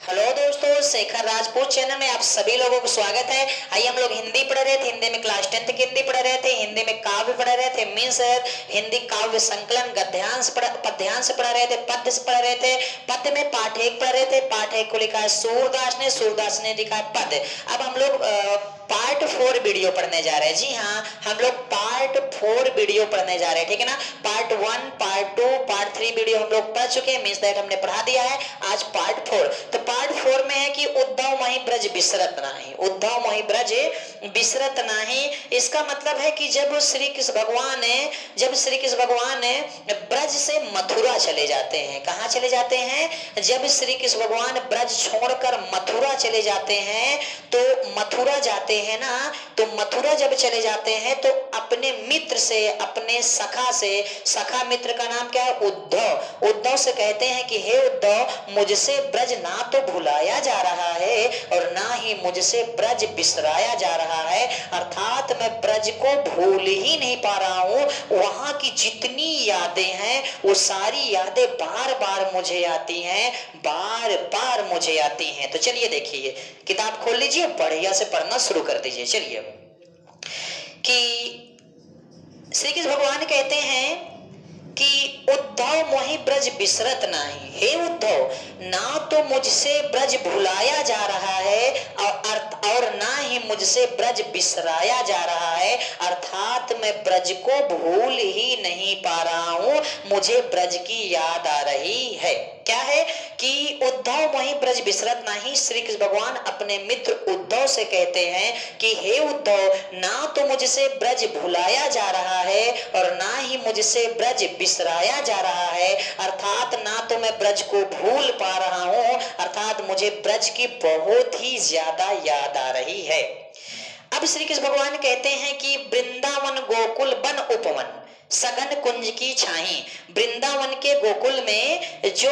Hello दोस्तों, Shekhar Rajput channel में आप सभी लोगों को स्वागत है। आइए हम लोग हिंदी पढ़ रहे थे, हिंदी में क्लास 10 की हिंदी पढ़ रहे थे, हिंदी में काव्य पढ़ रहे थे, मीन्स हिंदी काव्य संकलन गद्यांश पद्यांश पढ़ रहे थे, पद्य पढ़ रहे थे। पद्य में पाठ एक पढ़ रहे थे, पाठ एक को लिखा है सूरदास ने लिखा है पद। अब हम लोग पार्ट 4 वीडियो पढ़ने जा रहे हैं। जी हाँ, हम लोग पार्ट 4 वीडियो पढ़ने जा रहे हैं, ठीक है ना। पार्ट 1, पार्ट 2, पार्ट 3 वीडियो हम लोग पढ़ चुके हैं, मीन्स दैट हमने पढ़ा दिया है। आज पार्ट 4। तो पार्ट 4 में है कि उद्धव मही ब्रज बिसरत नाही, उद्धव मही ब्रज बिसरत नाही। इसका मतलब है कि जब श्री कृष्ण भगवान ब्रज से मथुरा चले जाते हैं। कहाँ चले जाते हैं? जब श्री कृष्ण भगवान ब्रज छोड़कर मथुरा चले जाते हैं, तो मथुरा जाते हैं ना, तो मथुरा जब चले जाते हैं तो अपने मित्र से, अपने सखा से, सखा मित्र का नाम क्या है? उद्धव। उद्धव से कहते हैं कि हे उद्धव, मुझसे ब्रज ना तो भुलाया जा रहा है और ना ही मुझसे ब्रज बिसराया जा रहा है, अर्थात मैं ब्रज को भूल ही नहीं पा रहा हूँ। वहां की जितनी यादें हैं वो सारी यादें बार बार मुझे आती हैं, बार बार मुझे आती हैं। तो चलिए देखिए, किताब खोल लीजिए, बढ़िया से पढ़ना शुरू कर दीजिए। चलिए, कि श्री कृष्ण भगवान कहते हैं कि उद्धव मोहि ब्रज बिसरत नाही, हे उद्धव, ना तो मुझसे ब्रज भुलाया जा रहा है और ना ही मुझसे ब्रज बिसराया जा रहा है, अर्थात मैं ब्रज को भूल ही नहीं पा रहा हूं, मुझे ब्रज की याद आ रही है। क्या है कि उद्धव मोहि ब्रज बिसरत नाही। श्री कृष्ण भगवान अपने मित्र उद्धव से कहते हैं कि हे उद्धव, ना तो मुझसे ब्रज भुलाया जा रहा है और ना ही मुझसे ब्रज बिसराया जा रहा है, अर्थात ना तो मैं ब्रज को भूल पा रहा हूं, अर्थात मुझे ब्रज की बहुत ही ज्यादा याद आ रही है। अब श्री कृष्ण भगवान कहते हैं कि वृंदावन गोकुल बन उपवन सघन कुंज की छाई। वृंदावन के गोकुल में जो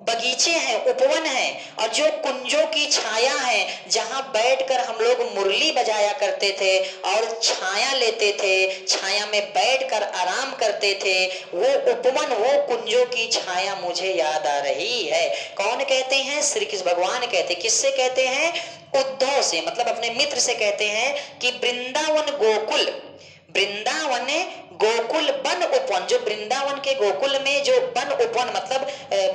बगीचे हैं, उपवन है, और जो कुंजों की छाया है, जहां बैठकर हम लोग मुरली बजाया करते थे और छाया लेते थे, छाया में बैठकर आराम करते थे, वो उपवन, वो कुंजों की छाया मुझे याद आ रही है। कौन कहते हैं? श्री कृष्ण भगवान कहते। किससे कहते हैं? उद्धव से, मतलब अपने मित्र से कहते हैं कि वृंदावन गोकुल, वृंदावन गोकुल बन उपवन, जो वृंदावन के गोकुल में जो बन उपवन मतलब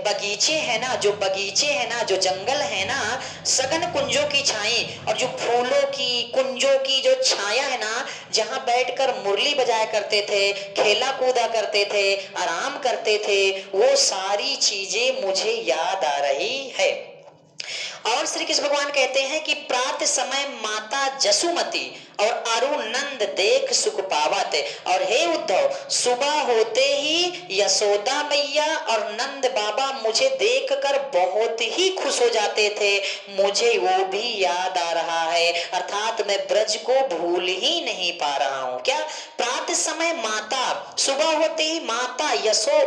बगीचे है ना, जो बगीचे है ना, जो जंगल है ना, सघन कुंजों की छाई, और जो फूलों की, कुंजों की जो छाया है ना, जहां बैठकर मुरली बजाया करते थे, खेला कूदा करते थे, आराम करते थे, वो सारी चीजें मुझे याद आ रही है। और श्री कृष्ण भगवान कहते हैं कि प्रात समय माता जसुमती और अरु नंद देख सुख पावत, और हे उद्धव, सुबह होते ही यशोदा मैया और नंद बाबा मुझे देखकर बहुत ही खुश हो जाते थे, मुझे वो भी याद आ रहा है, अर्थात मैं ब्रज को भूल ही नहीं पा रहा हूं। क्या? प्रात समय माता, सुबह होते ही माता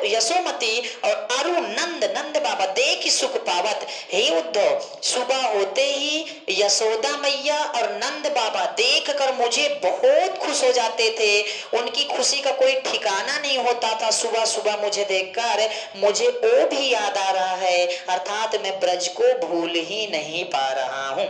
यशोमती और अरु नंद, नंद बाबा देख सुख पावत। हे उद्धव, सुबह होते ही यशोदा मैया और नंद बाबा देख कर मुझे बहुत खुश हो जाते थे, उनकी खुशी का कोई ठिकाना नहीं होता था। सुबह सुबह मुझे देखकर मुझे वो भी याद आ रहा है, अर्थात मैं ब्रज को भूल ही नहीं पा रहा हूं।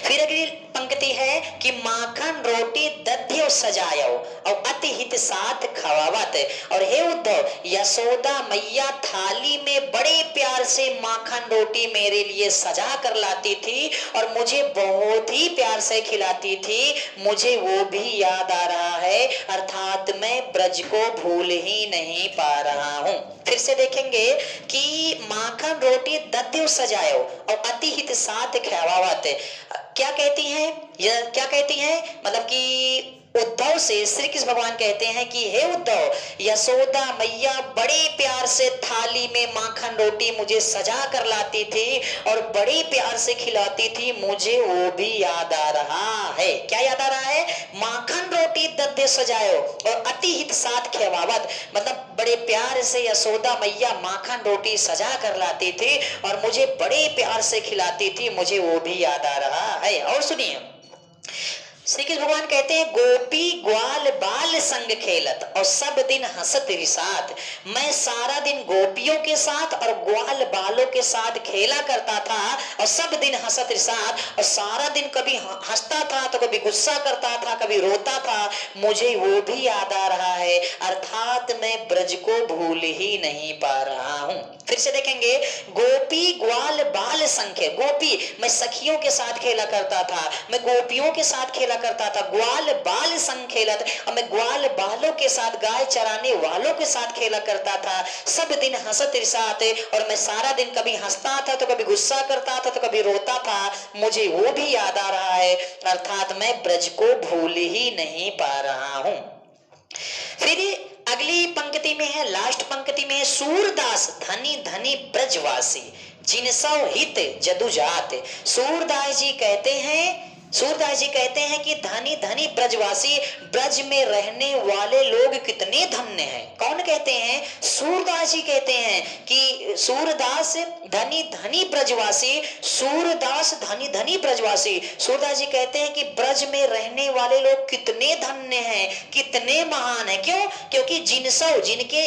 फिर अगली पंक्ति है कि माखन रोटी दध्यो सजायो और अति हित साथ खवावत, और हे उद्धव, यशोदा मैया थाली में बड़े प्यार से माखन रोटी मेरे लिए सजा कर लाती थी और मुझे बहुत ही प्यार से खिलाती थी, मुझे वो भी याद आ रहा है, अर्थात मैं ब्रज को भूल ही नहीं पा रहा हूं। फिर से देखेंगे कि माखन रोटी दध्यो सजायो और अति हित साथ खवावत। क्या कहती हैं? यह क्या कहती हैं? मतलब कि उद्धव से श्री कृष्ण भगवान कहते हैं कि हे उद्धव, यशोदा मैया बड़े प्यार से थाली में माखन रोटी मुझे सजा कर लाती थी और बड़े प्यार से खिलाती थी, मुझे वो भी याद आ रहा है। क्या याद आ रहा है? माखन रोटी दध्य सजायो और अति हित साथ खवावत, मतलब बड़े प्यार से यशोदा मैया माखन रोटी सजा कर लाती थी और मुझे बड़े प्यार से खिलाती थी, मुझे वो भी याद आ रहा है। और सुनिए, श्री कृष्ण भगवान कहते हैं गोपी ग्वाल बाल संग खेलत और सब दिन हंसत रिसात। मैं सारा दिन गोपियों के साथ और ग्वाल बालों के साथ खेला करता था और सब दिन हंसत रिसात, और सारा दिन कभी हंसता था तो कभी गुस्सा करता था, कभी रोता था, मुझे वो भी याद आ रहा है, अर्थात मैं ब्रज को भूल ही नहीं पा रहा हूँ। फिर से देखेंगे, गोपी ग्वाल बाल संख्य, गोपी मैं सखियों के साथ खेला करता था, मैं गोपियों के साथ खेला करता था, ग्वाल बाल संग खेलत और मैं ग्वाल बालों के साथ, गाय चराने वालों के साथ खेला करता था, सब दिन हंसत रिसात, और मैं सारा दिन कभी हंसता था तो कभी गुस्सा करता था तो कभी रोता था, मुझे वो भी याद आ रहा है, अर्थात मैं ब्रज को भूल ही नहीं पा रहा हूं। फिर अगली पंक्ति में है, लास्ट पंक्ति में है, सूरदास धनी धनी ब्रजवासी जिनसौ हित जदु जात। सूरदास जी कहते हैं, सूरदास जी कहते हैं कि धनी धनी ब्रजवासी, ब्रज में रहने वाले लोग कितने धन्य हैं। कौन कहते हैं? सूरदास जी कहते हैं कि सूरदास धनी धनी ब्रजवासी, सूरदास धनी धनी ब्रजवासी। सूरदास जी कहते हैं कि ब्रज में रहने वाले लोग कितने धन्य हैं, कितने महान हैं। क्यों? क्योंकि जिनसौ, जिनके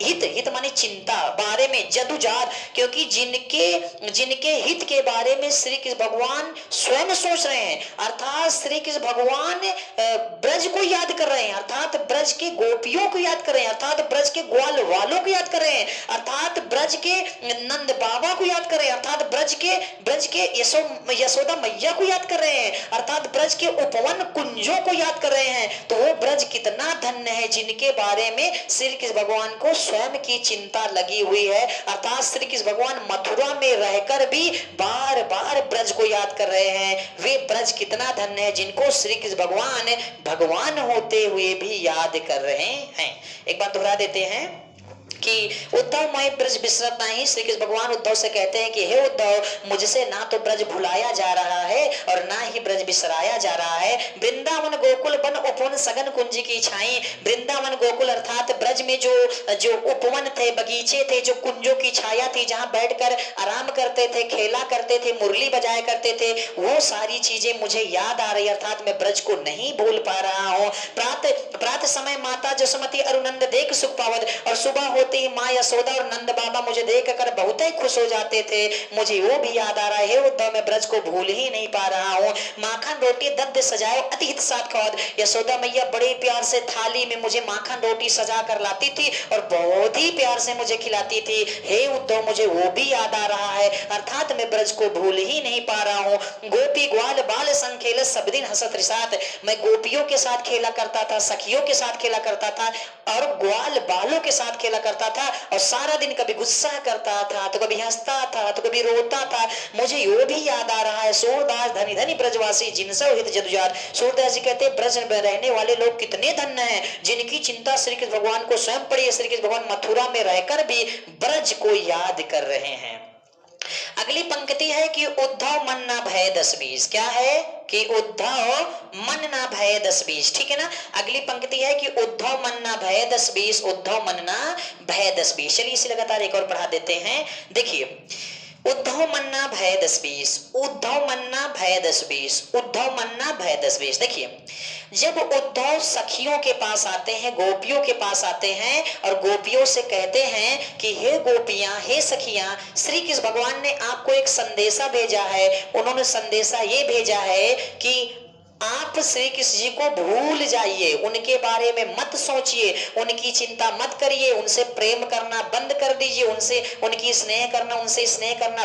हित, हित माने चिंता, बारे में जदुजात, क्योंकि जिनके हित के बारे में श्री कृष्ण भगवान स्वयं सोच रहे हैं, अर्थात श्री कृष्ण भगवान ब्रज को याद कर रहे हैं, अर्थात ब्रज के गोपियों को याद कर रहे हैं, अर्थात ब्रज के ग्वाल वालों को याद कर रहे हैं, अर्थात ब्रज के नंद बाबा को याद कर रहे हैं, अर्थात ब्रज के यशोदा मैया को याद कर रहे हैं, अर्थात ब्रज के उपवन कुंजों को याद कर रहे हैं। तो वो ब्रज कितना धन्य है जिनके बारे में श्री कृष्ण भगवान को स्वयं की चिंता लगी हुई है, अर्थात श्री कृष्ण भगवान मथुरा में रहकर भी बार बार ब्रज को याद कर रहे हैं। वे ब्रज कितना धन्य है जिनको श्री कृष्ण भगवान भगवान होते हुए भी याद कर रहे हैं। एक बात दोहरा देते हैं कि उद्धव मैं ब्रज बिसरत नहीं। श्री कृष्ण भगवान उद्धव से कहते हैं कि हे उद्धव, मुझसे ना तो ब्रज भुलाया जा रहा है और ना ही ब्रज बिसराया जा रहा है। वृंदावन गोकुल वन उपवन सघन कुंज की छाई, वृंदावन गोकुल अर्थात ब्रज में जो उपवन थे, बगीचे थे, जो कुंजों की छाया थी, जहां बैठकर आराम करते थे, खेला करते थे, मुरली बजाया करते थे, वो सारी चीजें मुझे याद आ रही, अर्थात मैं ब्रज को नहीं भूल पा रहा हूँ। प्रातः समय माता जसमती अरुनंद देख सुख पावत, और सुबह होते ही माँ यशोदा और नंद बाबा मुझे देखकर बहुत ही खुश हो जाते थे, मुझे वो भी याद आ रहा है। उद्धव मैं ब्रज को भूल ही नहीं पा रहा हूँ। माखन रोटी दद्द सजाओ अति हित साथ खाओ, यशोदा मैया बड़े प्यार से थाली में मुझे माखन रोटी सजा कर लाती थी और बहुत ही प्यार से मुझे खिलाती थी। हे उद्धव मुझे वो भी याद आ रहा है, अर्थात मैं ब्रज को भूल ही नहीं पा रहा हूँ। गोपी ग्वाल बाल संग खेल सब दिन हंसत रिसात, मैं गोपियों के साथ खेला करता था, सखियों के साथ खेला करता था और ग्वाल बालों के साथ खेला करता था, और सारा दिन कभी गुस्सा करता था तो कभी हंसता था तो कभी रोता था, मुझे यो भी याद आ रहा है। सूरदास धनी धनी ब्रजवासी जिनसे हित जदुजात। सूरदास जी कहते हैं ब्रज में रहने वाले लोग कितने धन्य हैं जिनकी चिंता श्री कृष्ण भगवान को स्वयं पड़ी है। श्री कृष्ण भगवान मथुरा में रहकर भी ब्रज को याद कर रहे हैं। अगली पंक्ति है कि उद्धव मन ना भय 10-20। क्या है? कि उद्धव मन ना भय 10-20। ठीक है ना। अगली पंक्ति है कि उद्धव मन ना भय 10-20, उद्धव मन ना भय 10-20। चलिए इसे लगातार एक और पढ़ा देते हैं। देखिए, उद्धव मन्ना भय 10-20, उद्धव मन्ना भय 10-20, उद्धव मन्ना भय 10-20। देखिए, जब उद्धव सखियों के पास आते हैं, गोपियों के पास आते हैं और गोपियों से कहते हैं कि हे गोपियां, हे सखियां, श्री कृष्ण भगवान ने आपको एक संदेशा भेजा है। उन्होंने संदेशा ये भेजा है कि आप श्री कृष्ण जी को भूल जाइए, उनके बारे में मत सोचिए, उनकी चिंता मत करिए, उनसे प्रेम करना बंद कर दीजिए, उनकी स्नेह करना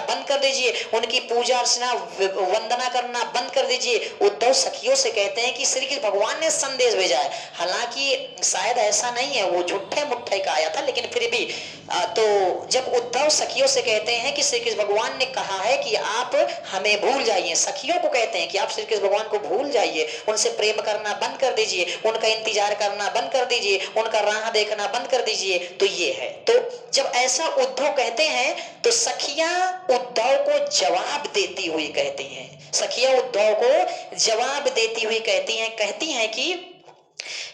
बंद कर दीजिए, उनकी पूजा अर्चना वंदना करना बंद कर दीजिए। उद्धव सखियों से कहते हैं कि श्री कृष्ण भगवान ने संदेश भेजा है। हालांकि शायद ऐसा नहीं है, वो झूठे मुट्ठे का आया था, लेकिन फिर भी तो जब उद्धव सखियों से कहते हैं कि श्री कृष्ण भगवान ने कहा है कि आप हमें भूल जाइए, सखियों को कहते हैं कि आप श्री कृष्ण भगवान को भूल जाइए, उनसे प्रेम करना बंद कर दीजिए, उनका इंतजार करना बंद कर दीजिए, उनका राह देखना बंद कर दीजिए। तो ये है। तो जब ऐसा उद्धव कहते हैं तो सखियां उद्धव को जवाब देती हुई कहती हैं, सखियां उद्धव को जवाब देती हुई कहती हैं कि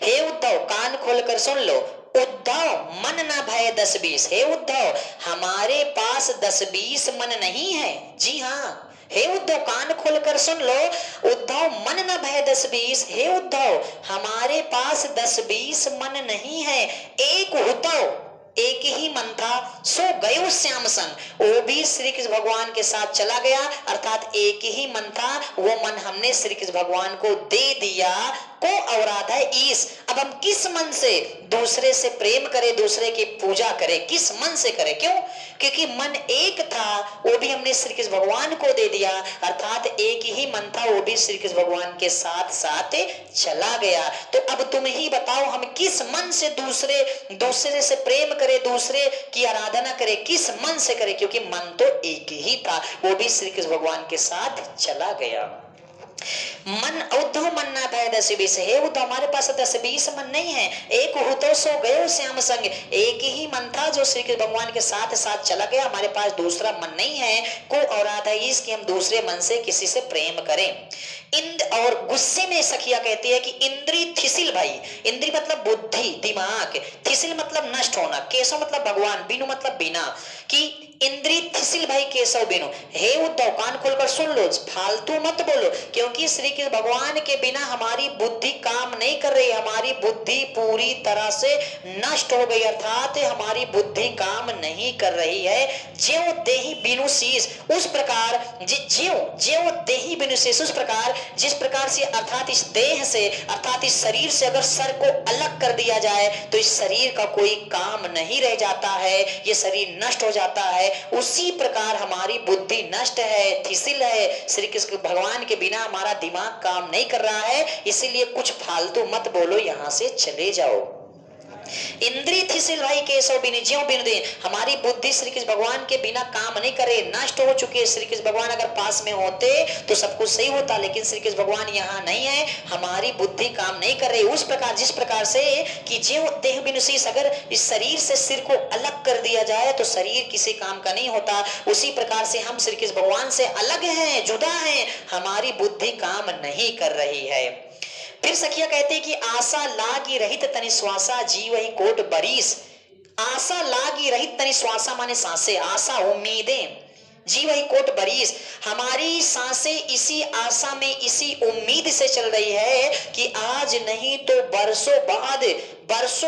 हे उद्धव, कान खोलकर सुन लो, उद्धव मन ना भय 10-20। हे उद्धव, हमारे पास 10-20 मन नहीं है। जी हाँ, हे उद्धव उद्धव कान खोलकर सुन लो, उद्धव मन न भय 10-20, हे उद्धव हमारे पास 10-20 मन नहीं है, एक हुतव, एक ही मन था, सो गयो श्याम संग, वो भी श्री कृष्ण भगवान के साथ चला गया, अर्थात एक ही मन था, वो मन हमने श्री कृष्ण भगवान को दे दिया। को औराधा ईस, अब हम किस मन से दूसरे से प्रेम करें, दूसरे की पूजा करें, किस मन से करें? क्यों? क्योंकि मन एक था, वो भी हमने श्री कृष्ण भगवान को दे दिया, अर्थात एक ही मन था, वो भी श्री कृष्ण भगवान के साथ साथ चला गया। तो अब तुम ही बताओ, हम किस मन से दूसरे से प्रेम करें, दूसरे की आराधना करें, किस मन से करें? क्योंकि मन तो एक ही था, वो भी श्री कृष्ण भगवान के साथ चला गया। मन उद्धव मन ना भय 10-20, हे उद्धव हमारे पास 10-20 मन नहीं है, एक हो तो सो गयो श्याम संग, एक ही मन था जो श्री कृष्ण भगवान के साथ साथ चला गया, हमारे पास दूसरा मन नहीं है। को और आता इसकी हम दूसरे मन से किसी से प्रेम करें। इंद्र और गुस्से में सखिया कहती है कि इंद्री थिसिल भाई, इंद्री मतलब बुद्धि दिमाग, थिसिल मतलब नष्ट होना, केशव मतलब भगवान, बिनु मतलब बिना, कि इंद्री थिसिल भाई केशव बिनु, हे उद्धव कान खोलकर सुन लो, फालतू मत बोलो, क्योंकि श्री कृष्ण भगवान के बिना हमारी बुद्धि काम नहीं कर रही, हमारी बुद्धि पूरी तरह से नष्ट हो गई, अर्थात हमारी बुद्धि काम नहीं कर रही है। ज्यों देहि बिनु शीश, उस प्रकार ज्यों देहि बिनु शीश, उस प्रकार जिस प्रकार से, अर्थात इस देह से, अर्थात इस शरीर से अगर सर को अलग कर दिया जाए तो इस शरीर का कोई काम नहीं रह जाता है, ये शरीर नष्ट हो जाता है, उसी प्रकार हमारी बुद्धि नष्ट है, थिसिल है, श्री कृष्ण भगवान के बिना हमारा दिमाग काम नहीं कर रहा है, इसीलिए कुछ फालतू मत बोलो, यहां से चले जाओ। इंद्री थिसिल भाई केशव बिनु, ज्यों बिनु दे, हमारी बुद्धि श्री कृष्ण भगवान के बिना काम नहीं करे, नष्ट हो चुके। श्री कृष्ण भगवान अगर पास में होते तो सब कुछ सही होता, लेकिन श्री कृष्ण भगवान यहाँ नहीं है, हमारी बुद्धि काम नहीं कर रही। उस प्रकार जिस प्रकार से कि ज्यों देह बिनु शीश, अगर इस शरीर से सिर को अलग कर दिया जाए तो शरीर किसी काम का नहीं होता, उसी प्रकार से हम श्री कृष्ण भगवान से अलग हैं, जुदा हैं, हमारी बुद्धि काम नहीं कर रही है। फिर सखिया कहते हैं कि आशा लागी रहित तनि श्वासा जीव ही कोट बरीस, आशा लागी रहित तनि श्वासा माने सांसें, आशा उम्मीदें, जीव ही कोट बरीस, हमारी सांसें इसी आशा में, इसी उम्मीद से चल रही है कि आज नहीं तो बरसों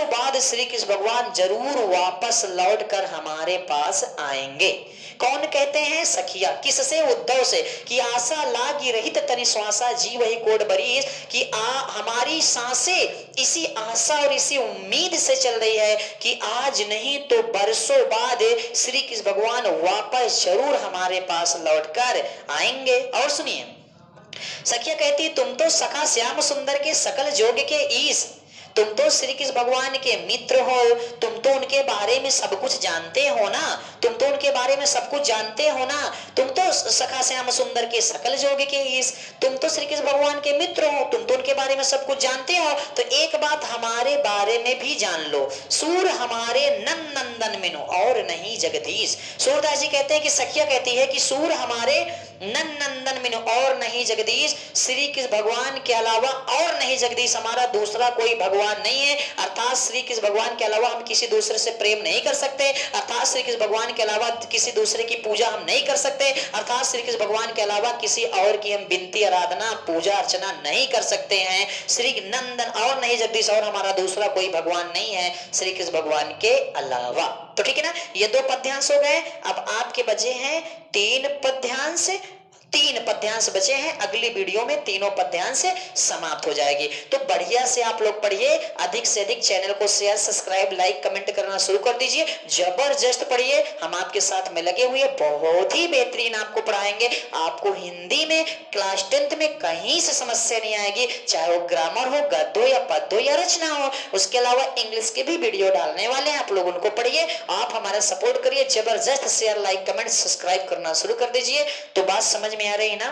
बाद श्री कृष्ण भगवान जरूर वापस लौट कर हमारे पास आएंगे। कौन कहते हैं? सखिया। किससे? उद्धव से, कि आशा लागी रहित तनि श्वासा जीव ही कोट बरीस, कि हमारी सांसें इसी आशा और इसी उम्मीद से चल रही है कि आज नहीं तो बरसों बाद श्री कृष्ण भगवान वापस जरूर हमारे पास लौटकर आएंगे। और सुनिए, सखिया कहती, तुम तो सखा श्याम सुंदर के सकल जोग के ईश, तुम तो श्री कृष्ण भगवान के मित्र हो, तुम तो उनके बारे में सब कुछ जानते हो ना, तुम तो उनके बारे में सब कुछ जानते हो ना, तुम तो सखा श्याम सुंदर के सकल जोग के ईश, तुम तो श्री कृष्ण भगवान के मित्र हो, तुम तो उनके बारे में सब कुछ जानते हो, तो एक बात हमारे बारे में भी जान लो, सूर हमारे नंदन मिनो और नहीं जगदीश। सूरदास जी कहते हैं कि सखिया कहती है कि सूर हमारे नंदन मिनो और नहीं जगदीश, श्री कृष्ण भगवान के अलावा और नहीं जगदीश, हमारा दूसरा कोई भगवान नहीं है, अर्थात श्री कृष्ण भगवान के अलावा हम किसी दूसरे से प्रेम नहीं कर सकते, अर्थात श्री कृष्ण भगवान के अलावा किसी दूसरे की पूजा हम नहीं कर सकते, अर्थात श्री कृष्ण भगवान के अलावा किसी और की हम विनती आराधना पूजा अर्चना नहीं कर सकते हैं। श्री नंदन और नहीं जगदीश, और हमारा दूसरा कोई भगवान नहीं है श्री कृष्ण भगवान के अलावा। तो ठीक है ना, ये 2 पद्यांश हो गए। अब आपके बचे हैं 3 पद्यांश, 3 पद्यांश बचे हैं, अगली वीडियो में तीनों पद्यांश समाप्त हो जाएगी। तो बढ़िया से आप लोग पढ़िए, अधिक से अधिक चैनल को शेयर सब्सक्राइब लाइक कमेंट करना शुरू कर दीजिए, जबरदस्त पढ़िए, हम आपके साथ में लगे हुए, बहुत ही बेहतरीन आपको पढ़ाएंगे। आपको हिंदी में क्लास 10th में कहीं से समस्या नहीं आएगी, चाहे वो ग्रामर हो, गद्य या पद्य या रचना हो। उसके अलावा इंग्लिश के भी वीडियो डालने वाले हैं, आप लोग उनको पढ़िए, आप हमारा सपोर्ट करिए, जबरदस्त शेयर लाइक कमेंट सब्सक्राइब करना शुरू कर दीजिए। तो बात समझ में आ रही ना?